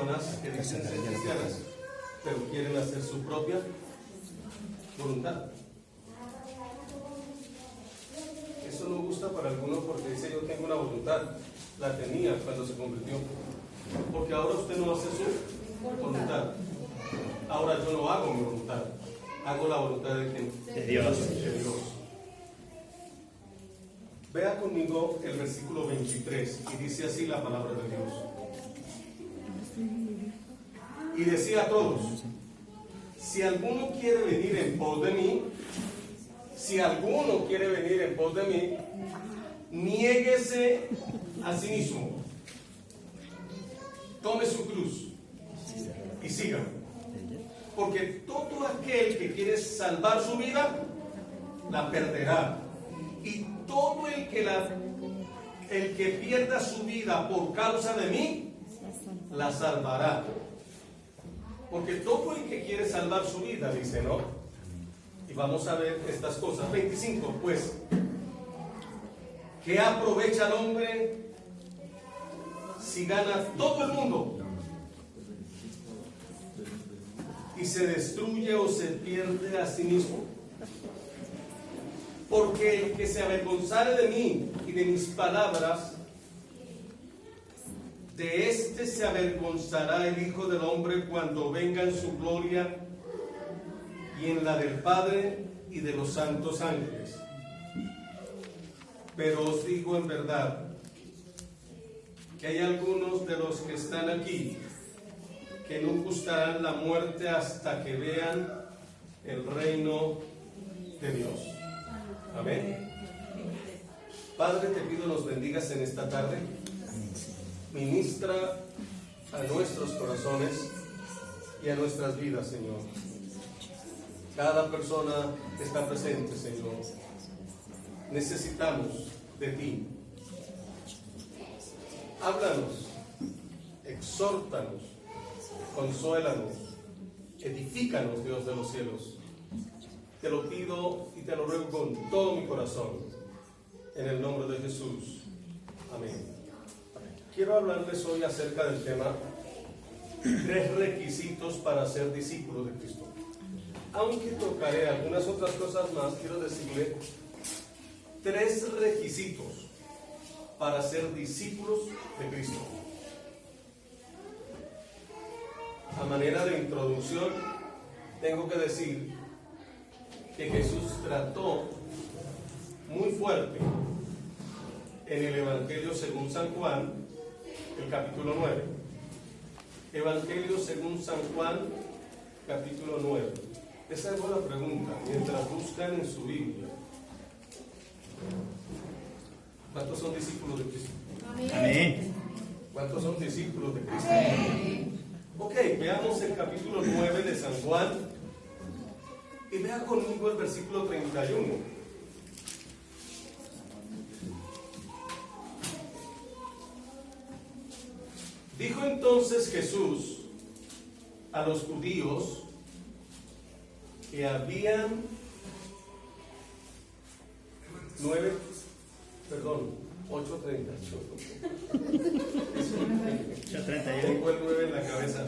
personas que dicen ser cristianas, pero quieren hacer su propia voluntad. Eso no gusta para algunos porque dice: yo tengo una voluntad, la tenía cuando se convirtió, porque ahora usted no hace su voluntad. Ahora yo no hago mi voluntad, hago la voluntad de ¿quién? De Dios. De Dios. Vea conmigo el versículo 23 y dice así la palabra de Dios. Y decía a todos: si alguno quiere venir en pos de mí, si alguno quiere venir en pos de mí, niéguese a sí mismo, tome su cruz y siga. Porque todo aquel que quiere salvar su vida, la perderá. Y todo el que pierda su vida por causa de mí, la salvará. Porque todo el que quiere salvar su vida, dice, ¿no? Y vamos a ver estas cosas. 25, pues, ¿qué aprovecha el hombre si gana todo el mundo y se destruye o se pierde a sí mismo? Porque el que se avergonzare de mí y de mis palabras, de éste se avergonzará el Hijo del Hombre cuando venga en su gloria y en la del Padre y de los santos ángeles. Pero os digo en verdad que hay algunos de los que están aquí que no gustarán la muerte hasta que vean el reino de Dios. Amén. Padre, te pido nos bendigas en esta tarde. Ministra a nuestros corazones y a nuestras vidas, Señor. Cada persona que está presente, Señor, necesitamos de ti. Háblanos, exhórtanos, consuélanos, edifícanos, Dios de los cielos. Te lo pido y te lo ruego con todo mi corazón, en el nombre de Jesús. Amén. Quiero hablarles hoy acerca del tema 3 requisitos para ser discípulo de Cristo. Aunque tocaré algunas otras cosas más, quiero decirle 3 requisitos para ser discípulos de Cristo. A manera de introducción, tengo que decir que Jesús trató muy fuerte en el Evangelio según San Juan, el capítulo 9. Evangelio según San Juan, capítulo 9. Esa es buena pregunta, mientras buscan en su Biblia. ¿Cuántos son discípulos de Cristo? Amén. ¿Cuántos son discípulos de Cristo? Ok, veamos el capítulo 9 de San Juan y vea conmigo el versículo 31. Dijo entonces Jesús a los judíos que habían 8:31. Tengo el 9 en la cabeza.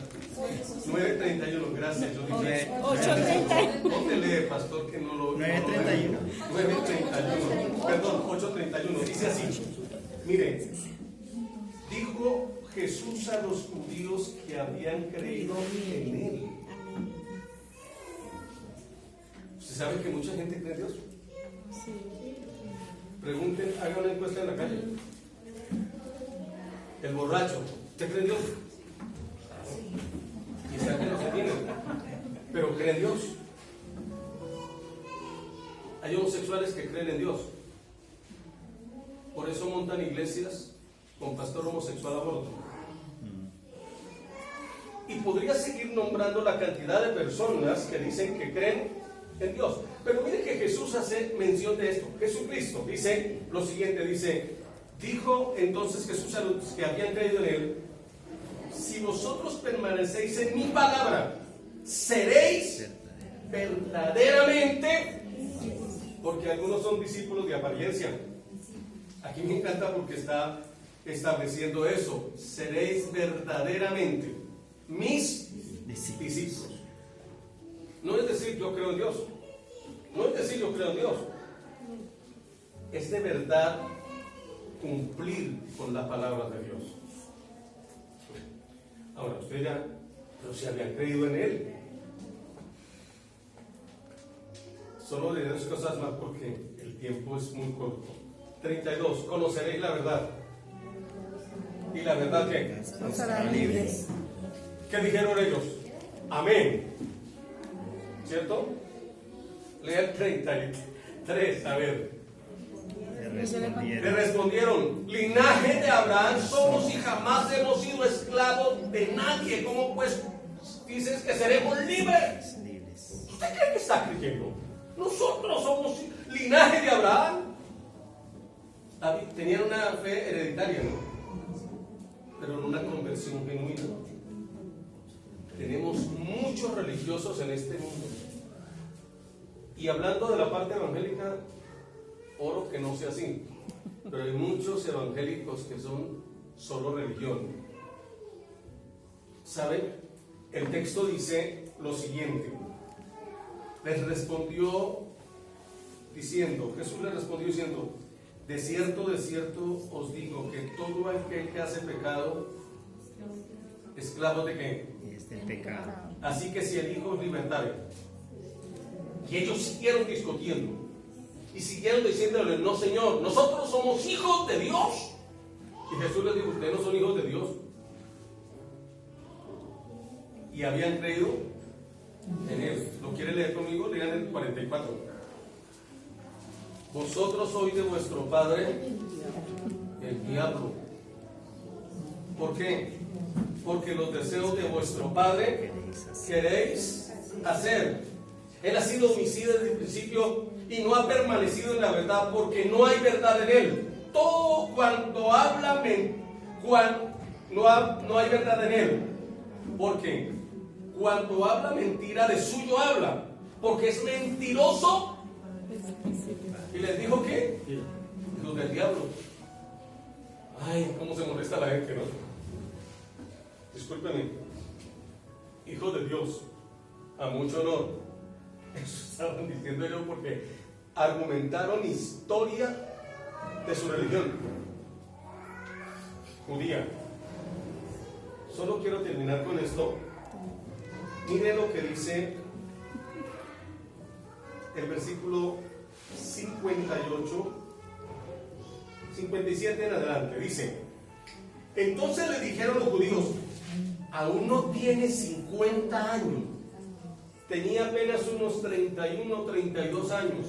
9:31, gracias. Yo dije 8:31. ¿Dónde lee, pastor, que no lo 9:31. 9:31. Perdón, 8:31. Dice así. Mire, dijo Jesús a los judíos que habían creído en él. ¿Usted sabe que mucha gente cree en Dios? Sí. Pregunten, hagan una encuesta en la calle. El borracho, ¿usted cree en Dios? Quizá que no se tiene, pero cree en Dios. Hay homosexuales que creen en Dios. Por eso montan iglesias con pastor homosexual aborto. Y podría seguir nombrando la cantidad de personas que dicen que creen en Dios. Pero mire que Jesús hace mención de esto. Jesucristo dice lo siguiente, dijo entonces Jesús a los que habían creído en él: si vosotros permanecéis en mi palabra, seréis verdaderamente, porque algunos son discípulos de apariencia. Aquí me encanta porque está estableciendo eso: seréis verdaderamente mis discípulos. No es decir yo creo en Dios. No es decir yo creo en Dios. Es de verdad cumplir con la palabra de Dios. Ahora, ustedes ya, pero si habían creído en Él. Solo diré dos cosas más porque el tiempo es muy corto. 32. Conoceréis la verdad. ¿Y la verdad qué? Nos harán libres. ¿Qué dijeron ellos? Amén. ¿Cierto? Lea el 33, a ver. Le respondieron, linaje de Abraham somos y jamás hemos sido esclavos de nadie. ¿Cómo pues dices que seremos libres? ¿Usted cree que está creyendo? Nosotros somos linaje de Abraham. Tenían una fe hereditaria, ¿no? Pero no una conversión genuina. Tenemos muchos religiosos en este mundo. Y hablando de la parte evangélica, oro que no sea así. Pero hay muchos evangélicos que son solo religión. ¿Saben? El texto dice lo siguiente. Les respondió diciendo, Jesús les respondió diciendo, de cierto os digo que todo aquel que hace pecado, esclavo de qué? Es del pecado. Así que si el Hijo es libertario. Y ellos siguieron discutiendo y siguieron diciéndole, no Señor, nosotros somos hijos de Dios. Y Jesús les dijo, ustedes no son hijos de Dios. Y habían creído en Él. ¿Lo quiere leer conmigo? Lean el 44. Vosotros sois de vuestro padre el diablo. ¿Por qué? Porque los deseos de vuestro padre queréis hacer. Él ha sido homicida desde el principio y no ha permanecido en la verdad porque no hay verdad en él. Todo cuando habla no hay verdad en él. ¿Por qué? Cuando habla mentira, de suyo habla, porque es mentiroso. ¿Y les dijo qué? Los del diablo. Ay, cómo se molesta la gente, ¿no? Discúlpenme. Hijos de Dios, a mucho honor. Eso estaban diciendo ellos porque argumentaron historia de su religión judía. Solo quiero terminar con esto. Miren lo que dice el versículo 58, 57 en adelante. Dice, entonces le dijeron los judíos, aún no tiene 50 años. Tenía apenas unos 31, 32 años.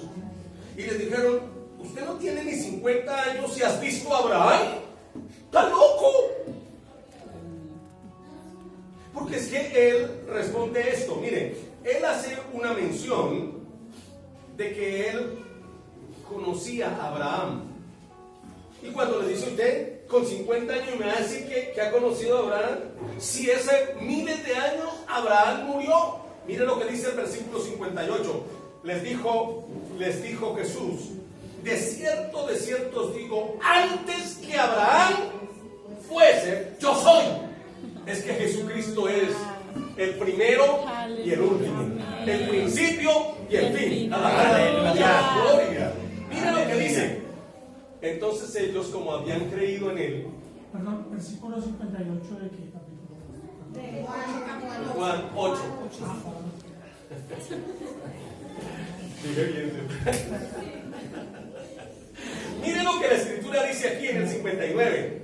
Y le dijeron, usted no tiene ni 50 años y has visto a Abraham. ¡Está loco! Porque es que él responde esto. Miren, él hace una mención de que él conocía a Abraham. Y cuando le dice usted, con 50 años me va a decir que ha conocido a Abraham, si hace miles de años Abraham murió. Miren lo que dice el versículo 58. Les dijo Jesús, de cierto os digo, antes que Abraham fuese, yo soy. Es que Jesucristo es el primero y el último, el principio y el fin. Aleluya, gloria. Miren lo que dice. Entonces ellos, como habían creído en él. Perdón, versículo 58 de qué capítulo? De Juan 8. Dije bien. Miren lo que la escritura dice aquí en el 59.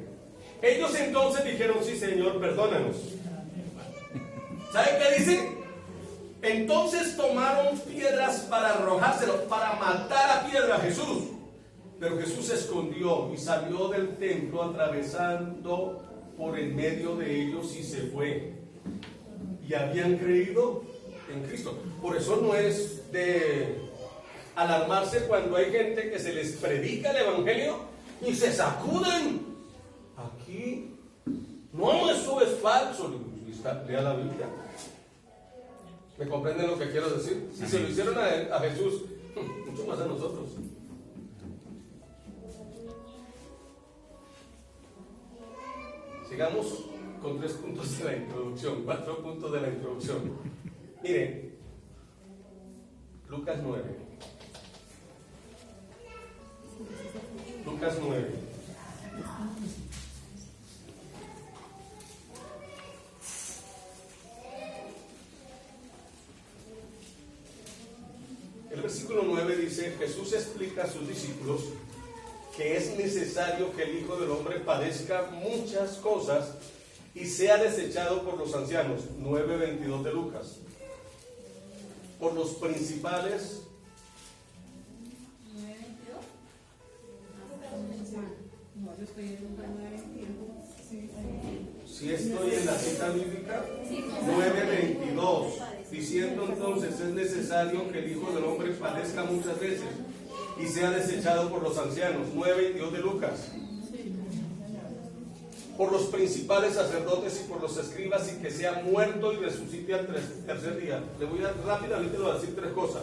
Ellos entonces dijeron, sí Señor, perdónanos. ¿Sabe qué dice? Entonces tomaron piedras para arrojárselo, para matar a piedra a Jesús. Pero Jesús se escondió y salió del templo atravesando por el medio de ellos y se fue. Y habían creído en Cristo. Por eso no es de alarmarse cuando hay gente que se les predica el evangelio y se sacuden. Aquí, no, eso es falso. Lea la Biblia. ¿Me comprenden lo que quiero decir? Si se lo hicieron a Jesús, mucho más a nosotros. Sigamos con 3 puntos de la introducción, 4 puntos de la introducción. Miren, Lucas 9. Lucas 9. El versículo 9 dice: Jesús explica a sus discípulos que es necesario que el Hijo del Hombre padezca muchas cosas y sea desechado por los ancianos. 9:22 de Lucas. Por los principales. Si estoy en la cita bíblica, 9:22, diciendo entonces es necesario que el Hijo del Hombre padezca muchas veces y sea desechado por los ancianos. 9:22 de Lucas. Por los principales sacerdotes y por los escribas, y que sea muerto y resucite al tercer día. Le voy a rápidamente decir 3 cosas.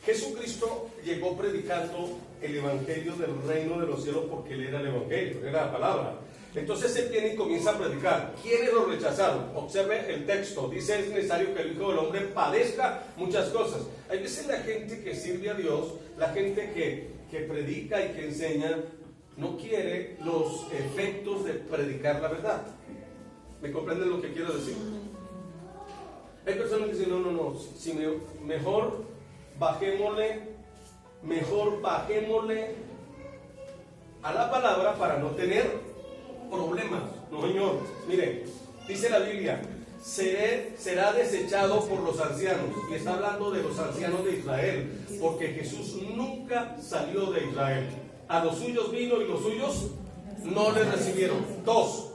Jesucristo llegó predicando el evangelio del reino de los cielos porque él era el evangelio, era la palabra. Entonces él viene y comienza a predicar. ¿Quiénes lo rechazaron? Observe el texto. Dice: es necesario que el Hijo del Hombre padezca muchas cosas. Hay veces la gente que sirve a Dios, la gente que predica y que enseña, no quiere los efectos de predicar la verdad. ¿Me comprenden lo que quiero decir? Hay personas que dicen: no, si mejor bajémosle a la palabra para no tener problemas. No, señor. Miren, dice la Biblia: será desechado por los ancianos. Y está hablando de los ancianos de Israel, porque Jesús nunca salió de Israel. A los suyos vino y los suyos no le recibieron. 2,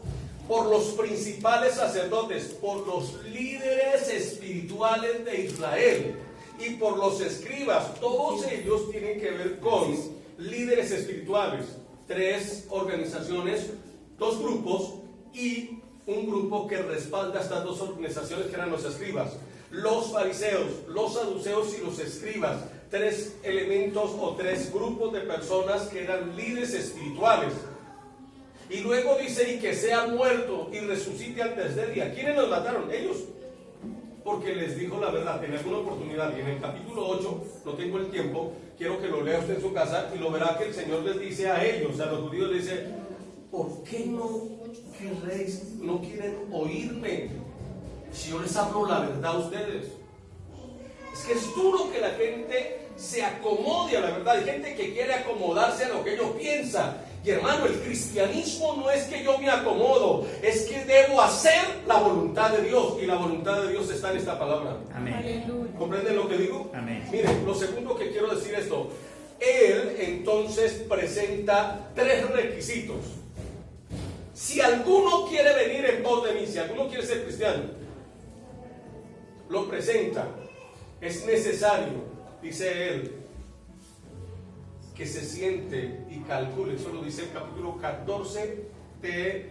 por los principales sacerdotes, por los líderes espirituales de Israel y por los escribas. Todos ellos tienen que ver con líderes espirituales. 3 organizaciones, 2 grupos y un grupo que respalda estas 2 organizaciones, que eran los escribas. Los fariseos, los saduceos y los escribas. 3 elementos o 3 grupos de personas que eran líderes espirituales. Y luego dice: y que sea muerto y resucite al tercer día. ¿Quiénes los mataron? Ellos. Porque les dijo la verdad en alguna oportunidad. Y en el capítulo 8, no tengo el tiempo, quiero que lo lea usted en su casa y lo verá, que el Señor les dice a ellos, a los judíos, les dice: ¿por qué no quieren oírme si yo les hablo la verdad a ustedes? Es que es duro que la gente se acomode a la verdad. Hay gente que quiere acomodarse a lo que ellos piensan. Y hermano, el cristianismo no es que yo me acomodo, es que debo hacer la voluntad de Dios. Y la voluntad de Dios está en esta palabra. Amén. ¿Comprenden lo que digo? Amén. Miren, lo segundo que quiero decir es esto. Él entonces presenta 3 requisitos. Si alguno quiere venir en pos de mí, si alguno quiere ser cristiano, lo presenta. Es necesario, dice él, que se siente y calcule. Eso lo dice el capítulo 14 de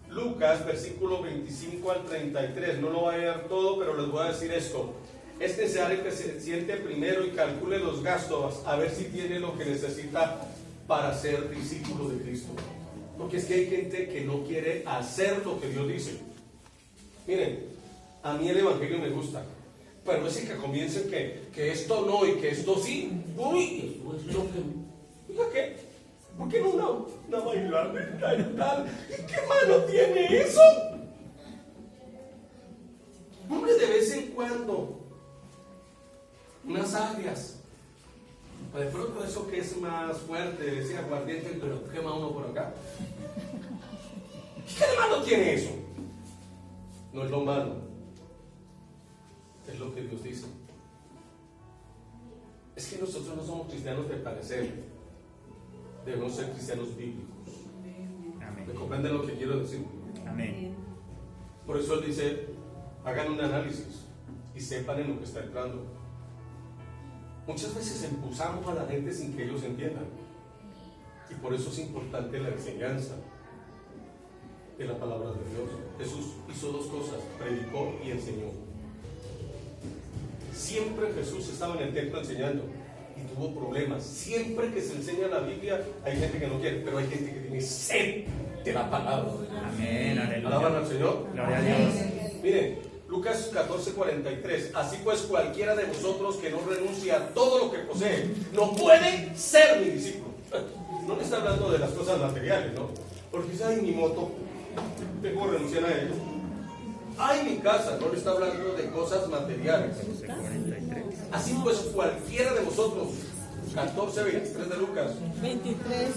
Lucas, versículo 25 al 33. No lo voy a leer todo, pero les voy a decir esto. Es necesario que se siente primero y calcule los gastos, a ver si tiene lo que necesita para ser discípulo de Cristo. Porque es que hay gente que no quiere hacer lo que Dios dice. Miren, a mí el evangelio me gusta, pero es que comiencen que esto no y que esto sí. Uy, eso es lo que... Oiga, ¿qué? ¿Por qué no una bailadita y tal? ¿Y qué malo tiene eso? Hombre, de vez en cuando unas aguas. De pronto eso que es más fuerte, decía aguardiente, pero quema uno por acá. ¿Qué de malo tiene eso? No es lo malo, es lo que Dios dice. Es que nosotros no somos cristianos de parecer, debemos ser cristianos bíblicos. Amén. ¿Me comprenden lo que quiero decir? Amén. Por eso él dice: hagan un análisis y sepan en lo que está entrando. Muchas veces impulsamos a la gente sin que ellos entiendan, y por eso es importante la enseñanza de la palabra de Dios. Jesús hizo 2 cosas: predicó y enseñó. Siempre Jesús estaba en el templo enseñando y tuvo problemas. Siempre que se enseña la Biblia hay gente que no quiere, pero hay gente que tiene sed de la palabra. Amén. Alaban Aleluya. al Señor. Gloria a Dios. Miren, Lucas 14:43. Así pues, cualquiera de vosotros que no renuncie a todo lo que posee, no puede ser mi discípulo. No le está hablando de las cosas materiales, ¿no? Porque dice, ay, mi moto, tengo que renunciar a ello. Ay, mi casa, no le está hablando de cosas materiales. 43. Así pues, cualquiera de vosotros, 14:23 de Lucas. 23.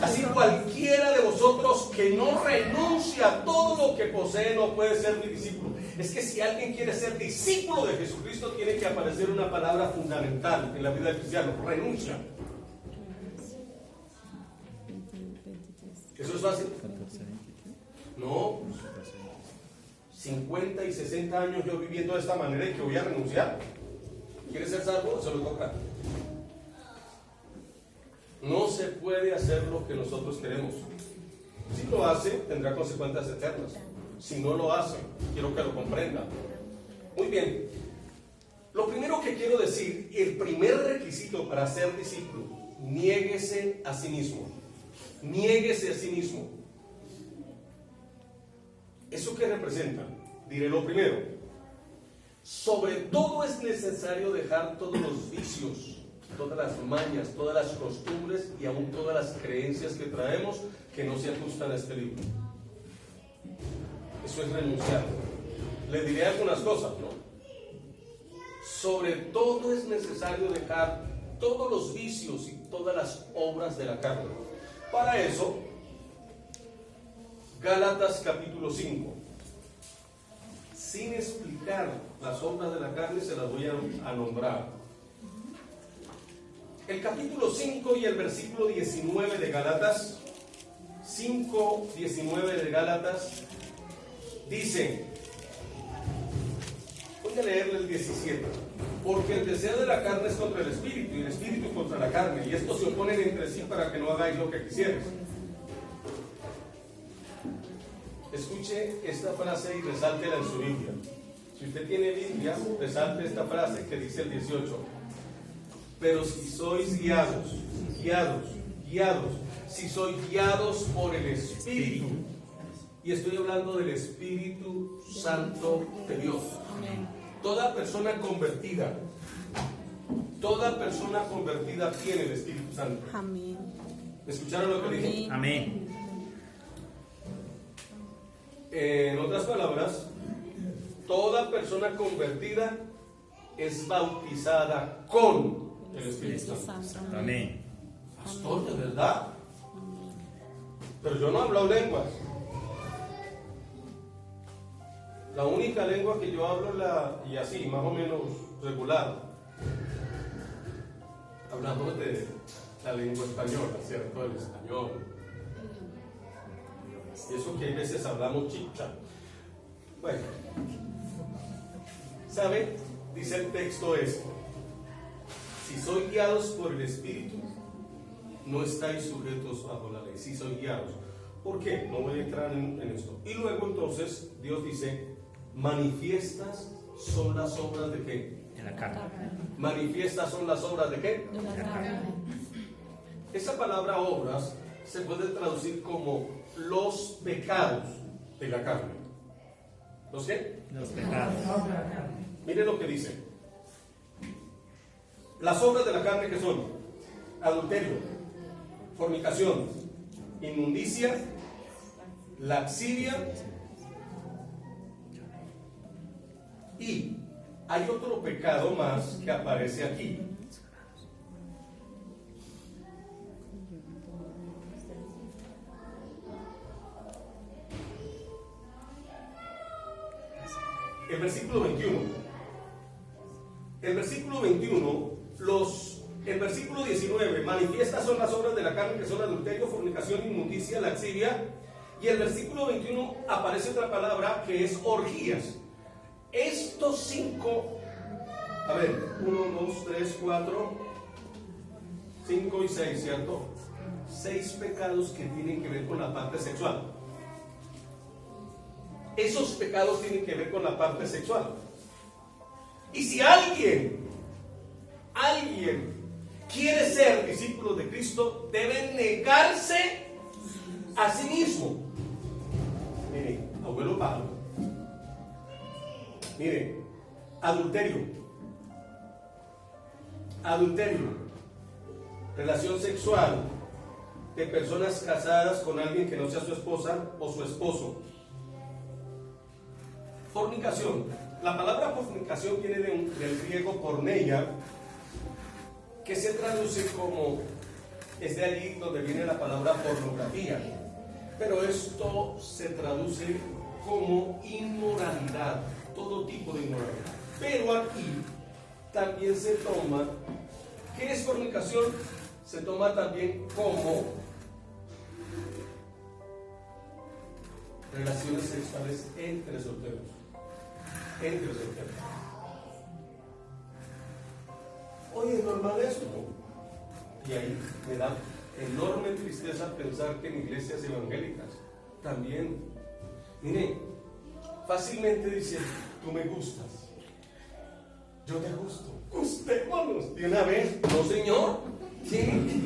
Así cualquiera de vosotros que no renuncia a todo lo que posee no puede ser mi discípulo. Es que si alguien quiere ser discípulo de Jesucristo, tiene que aparecer una palabra fundamental en la vida del cristiano: renuncia. ¿Eso es fácil? No. 50 y 60 años yo viviendo de esta manera y que voy a renunciar. ¿Quiere ser salvo? Se lo toca. No se puede hacer lo que nosotros queremos. Si lo hace, tendrá consecuencias eternas. Si no lo hace, quiero que lo comprenda. Muy bien. Lo primero que quiero decir, el primer requisito para ser discípulo: niéguese a sí mismo. Niéguese a sí mismo. ¿Eso qué representa? Diré lo primero. Sobre todo es necesario dejar todos los vicios, todas las mañas, todas las costumbres y aún todas las creencias que traemos que no se ajustan a este libro. Eso es renunciar. Le diré algunas cosas, ¿no? Sobre todo es necesario dejar todos los vicios y todas las obras de la carne. Para eso, Gálatas capítulo 5. Sin explicar las obras de la carne, se las voy a nombrar. El capítulo 5 y el versículo 19 de Gálatas, 5:19 de Gálatas, dice, voy a leerle el 17. Porque el deseo de la carne es contra el espíritu, y el espíritu contra la carne, y estos se oponen entre sí para que no hagáis lo que quisierais. Escuche esta frase y resáltela en su Biblia. Si usted tiene Biblia, resalte esta frase que dice el 18. Pero si sois guiados, si sois guiados por el Espíritu, y estoy hablando del Espíritu Santo de Dios. Toda persona convertida tiene el Espíritu Santo. Amén. ¿Escucharon lo que dije? Amén. En otras palabras, toda persona convertida es bautizada con el Espíritu Santo. Amén. Pastor, ¿de verdad? Pero yo no hablo lenguas. La única lengua que yo hablo y así, más o menos regular. Hablamos de la lengua española, ¿cierto? El español. Y eso que hay veces hablamos chicha. Bueno, ¿sabe? Dice el texto esto: si sois guiados por el Espíritu, no estáis sujetos bajo la ley. Si sois guiados. ¿Por qué? No voy a entrar en esto. Y luego entonces Dios dice: manifiestas son las obras de ¿qué? De la carne. Manifiestas son las obras de ¿qué? De la carne. Esa palabra obras se puede traducir como los pecados de la carne. ¿Los qué? Los pecados. Miren lo que dice. Las obras de la carne, que son adulterio, fornicación, inmundicia, laxivia, y hay otro pecado más que aparece aquí. El versículo 21. El versículo 21, el versículo 19, manifiestas son las obras de la carne, que son adulterio, fornicación, inmundicia, laxivia. Y el versículo 21 aparece otra palabra que es orgías. Estos 5, a ver, 1, 2, 3, 4, 5 y 6, ¿cierto? 6 pecados que tienen que ver con la parte sexual. Esos pecados tienen que ver con la parte sexual. Y si alguien quiere ser discípulo de Cristo, debe negarse Asimismo, mire, abuelo Pablo, mire, adulterio, relación sexual de personas casadas con alguien que no sea su esposa o su esposo. Fornicación. La palabra fornicación viene del griego porneia, que se traduce como, es de allí donde viene la palabra pornografía, pero esto se traduce como inmoralidad, todo tipo de inmoralidad. Pero aquí también se toma, ¿qué es fornicación? Se toma también como relaciones sexuales entre solteros. Oye, ¿es normal esto? Y ahí me da enorme tristeza pensar que en iglesias evangélicas también, mire, fácilmente dicen, tú me gustas, yo te gusto, gustémonos de una vez. No, señor. ¿Sí?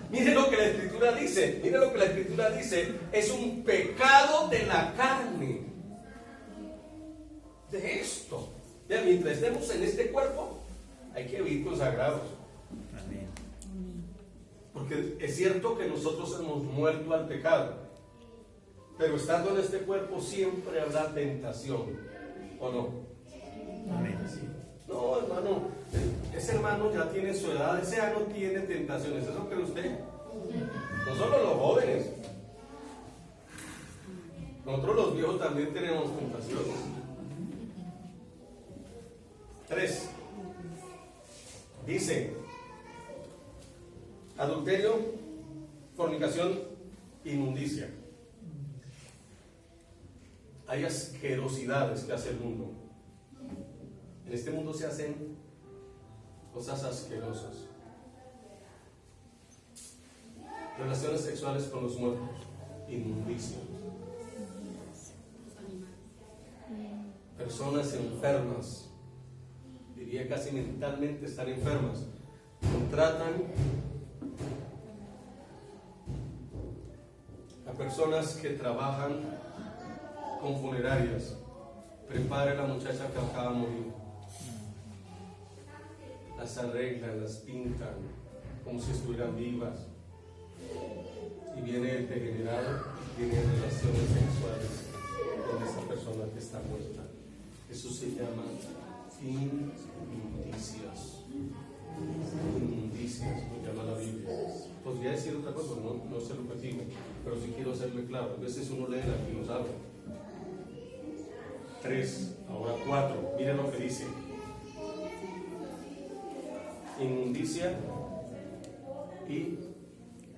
Mire lo que la Escritura dice, es un pecado de la carne. De esto, ya, mientras estemos en este cuerpo, hay que vivir consagrados. Amén. Porque es cierto que nosotros hemos muerto al pecado, pero estando en este cuerpo siempre habrá tentación, ¿o no? Amén. No, hermano, ese hermano ya tiene su edad, ese ya no tiene tentaciones, ¿eso cree usted? No solo los jóvenes, nosotros los viejos también tenemos tentaciones. 3. Dice, adulterio, fornicación, inmundicia. Hay asquerosidades que hace el mundo. En este mundo se hacen cosas asquerosas. Relaciones sexuales con los muertos, inmundicia. Personas enfermas, diría casi mentalmente están enfermas, contratan a personas que trabajan con funerarias. Prepare a la muchacha que acaba de morir, las arreglan, las pintan como si estuvieran vivas, y viene el degenerado y tiene relaciones sexuales con esa persona que está muerta. Eso se llama inmundicias. Inmundicias, lo llama la Biblia. Podría decir otra cosa, no se lo repito, pero sí quiero hacerle claro. A veces uno lee la y no sabe. 3, ahora 4. Miren lo que dice. Inmundicia y